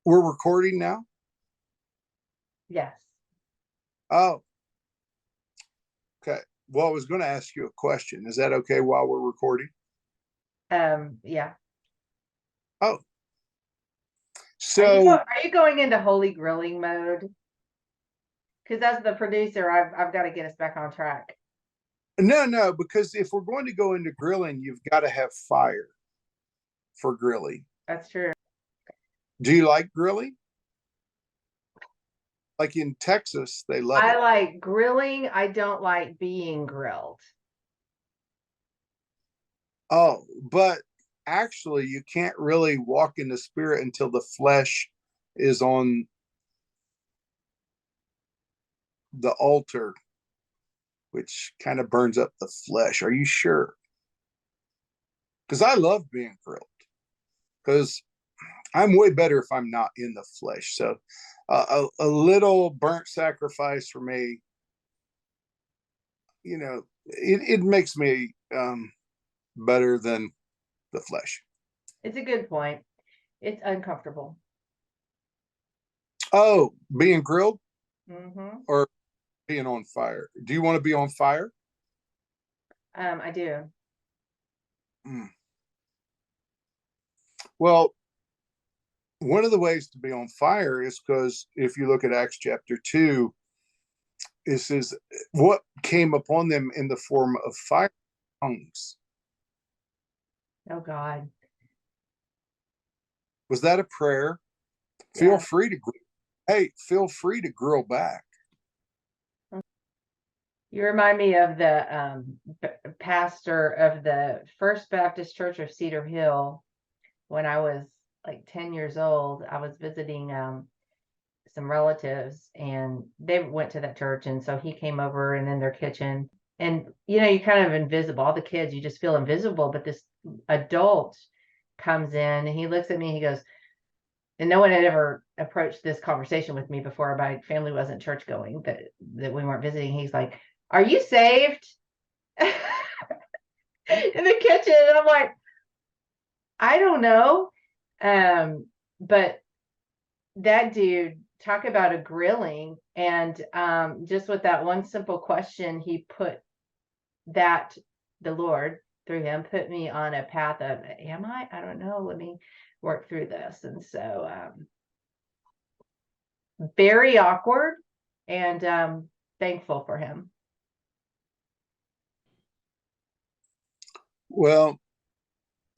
We're recording now? Yes. Oh, okay. Well, I was going to ask you a question. Is that okay while we're recording? Yeah. Oh, Are you so going into holy grilling mode? Because as the producer, I've got to get us back on track. no, because if we're going to go into grilling, you've got to have fire for grilling. That's true. Do you like grilling? Like in Texas, they love I it. like grilling. I don't like being grilled. Oh, but actually, you can't really walk in the spirit until the flesh is on the altar, which kind of burns up the flesh. Are you sure? Because I love being grilled. Because I'm way better if I'm not in the flesh. So a little burnt sacrifice for me, it makes me better than the flesh. It's a good point. It's uncomfortable. Oh, being grilled Mm-hmm. or being on fire? Do you want to be on fire? I do. Mm. Well, one of the ways to be on fire is because if you look at Acts chapter 2, it says, what came upon them in the form of fire tongues. Oh God. Was that a prayer? Feel Yeah. free to, hey, feel free to grill back. You remind me of the pastor of the First Baptist Church of Cedar Hill. When I was like 10 years old, I was visiting some relatives and they went to that church. And so he came over and in their kitchen. And, you're kind of invisible. All the kids, you just feel invisible. But this adult comes in and he looks at me and he goes, and no one had ever approached this conversation with me before. My family wasn't church going, that we weren't visiting. He's like, "Are you saved?" In the kitchen. And I'm like, I don't know. But that dude, talk about a grilling. And just with that one simple question, he put that, the Lord through him put me on a path of, am I don't know, let me work through this. And so very awkward, and thankful for him. Well,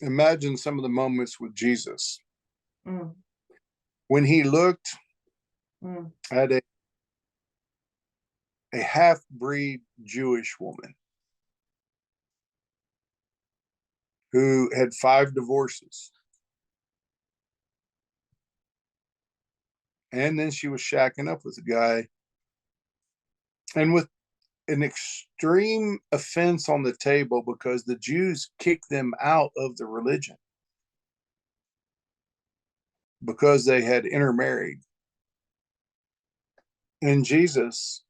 imagine some of the moments with Jesus Mm, when he looked mm. at a half breed Jewish woman who had 5 divorces. And then she was shacking up with a guy, and with an extreme offense on the table because the Jews kicked them out of the religion because they had intermarried. And Jesus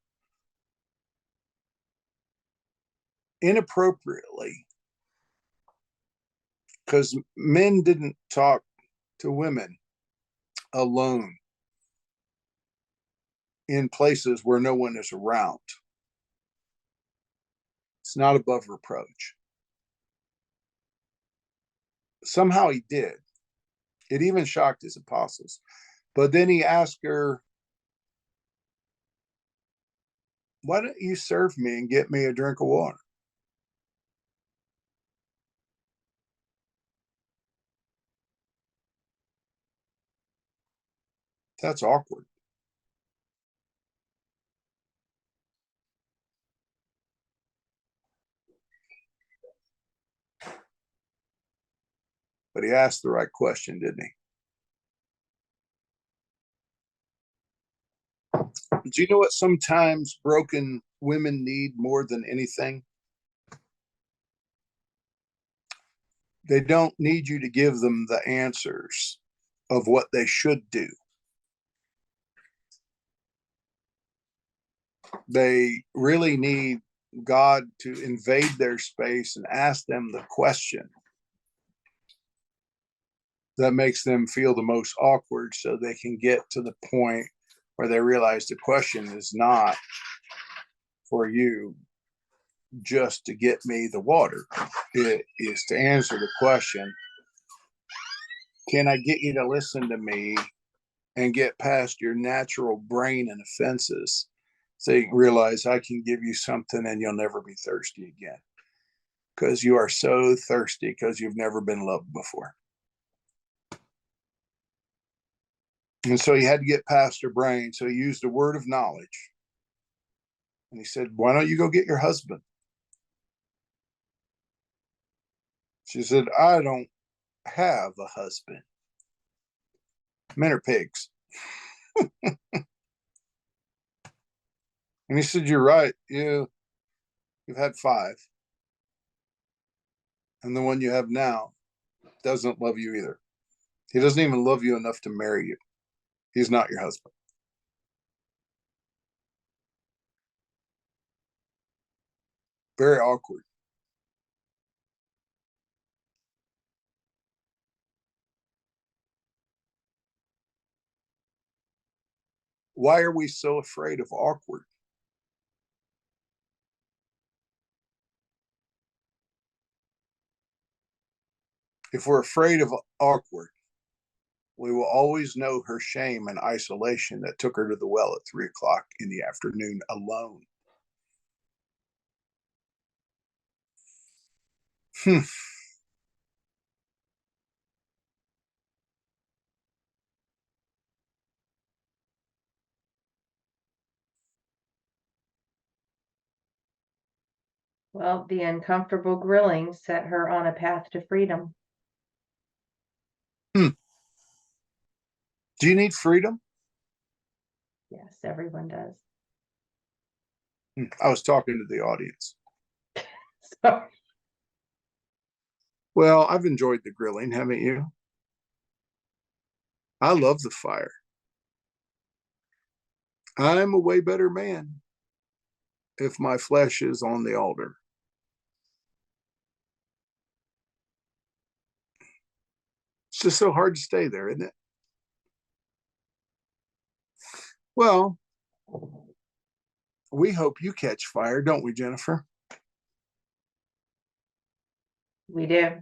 inappropriately, because men didn't talk to women alone in places where no one is around. It's not above reproach. Somehow he did. It even shocked his apostles. But then he asked her, why don't you serve me and get me a drink of water? That's awkward. But he asked the right question, didn't he? Do you know what sometimes broken women need more than anything? They don't need you to give them the answers of what they should do. They really need God to invade their space and ask them the question, that makes them feel the most awkward so they can get to the point where they realize the question is not for you just to get me the water. It is to answer the question, can I get you to listen to me and get past your natural brain and offenses so you realize I can give you something and you'll never be thirsty again because you are so thirsty because you've never been loved before. And so he had to get past her brain. So he used a word of knowledge. And he said, why don't you go get your husband? She said, I don't have a husband. Men are pigs. And he said, you're right. You've had 5. And the one you have now doesn't love you either. He doesn't even love you enough to marry you. He's not your husband. Very awkward. Why are we so afraid of awkward? If we're afraid of awkward, we will always know her shame and isolation that took her to the well at 3 o'clock in the afternoon alone. Well, the uncomfortable grilling set her on a path to freedom. Do you need freedom? Yes, everyone does. I was talking to the audience. Sorry. Well, I've enjoyed the grilling, haven't you? I love the fire. I'm a way better man if my flesh is on the altar. It's just so hard to stay there, isn't it? Well, we hope you catch fire, don't we, Jennifer? We do.